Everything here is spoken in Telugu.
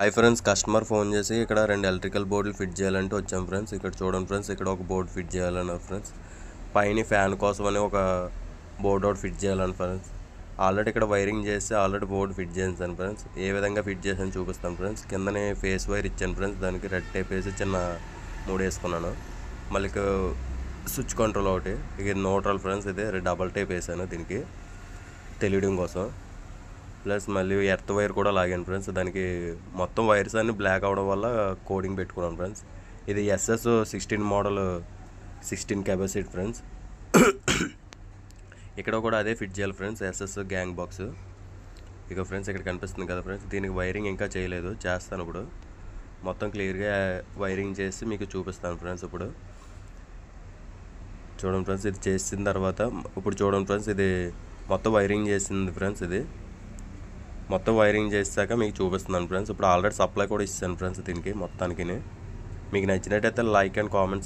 హై ఫ్రెండ్స్, కస్టమర్ ఫోన్ చేసి ఇక్కడ 2 ఎలక్ట్రికల్ బోర్డులు ఫిట్ చేయాలంటే వచ్చాం ఫ్రెండ్స్. ఇక్కడ చూడండి ఫ్రెండ్స్, ఇక్కడ ఒక బోర్డు ఫిట్ చేయాలన్నారు ఫ్రెండ్స్. పైన ఫ్యాన్ కోసం అని ఒక బోర్డు ఒకటి ఫిట్ చేయాలని ఫ్రెండ్స్. ఆల్రెడీ ఇక్కడ వైరింగ్ చేసి ఆల్రెడీ బోర్డు ఫిట్ చేశాను ఫ్రెండ్స్. ఏ విధంగా ఫిట్ చేసాను చూపిస్తాను ఫ్రెండ్స్. కిందనే ఫేస్ వైర్ ఇచ్చాను ఫ్రెండ్స్. దానికి రెడ్ టేప్ వేసి చిన్న 3 వేసుకున్నాను. మళ్ళీ స్విచ్ కంట్రోల్ ఒకటి, ఇది న్యూట్రల్ ఫ్రెండ్స్. ఇది డబల్ టేప్ వేసాను దీనికి తెలియడం కోసం. ప్లస్ మళ్ళీ ఎర్త్ వైర్ కూడా లాగాను ఫ్రెండ్స్. దానికి మొత్తం వైర్స్ అన్నీ బ్లాక్ అవడం వల్ల కోడింగ్ పెట్టుకున్నాను ఫ్రెండ్స్. ఇది SS16 మోడల్ 16 కెపాసిటీ ఫ్రెండ్స్. ఇక్కడ కూడా అదే ఫిట్ చేయాలి ఫ్రెండ్స్, SS గ్యాంగ్ బాక్స్. ఇక ఫ్రెండ్స్ ఇక్కడ కనిపిస్తుంది కదా ఫ్రెండ్స్, దీనికి వైరింగ్ ఇంకా చేయలేదు, చేస్తాను ఇప్పుడు. మొత్తం క్లియర్గా వైరింగ్ చేసి మీకు చూపిస్తాను ఫ్రెండ్స్. ఇప్పుడు చూడండి ఫ్రెండ్స్, ఇది చేసిన తర్వాత ఇప్పుడు చూడండి ఫ్రెండ్స్, ఇది మొత్తం వైరింగ్ చేసింది ఫ్రెండ్స్. ఇది మొత్తం వైరింగ్ చేశాక మీకు చూపిస్తున్నాను ఫ్రెండ్స్. ఇప్పుడు ఆల్రెడీ సప్లై కూడా ఇస్తాను ఫ్రెండ్స్ దీనికి మొత్తానికి. మీకు నచ్చినట్టయితే లైక్ అండ్ కామెంట్స్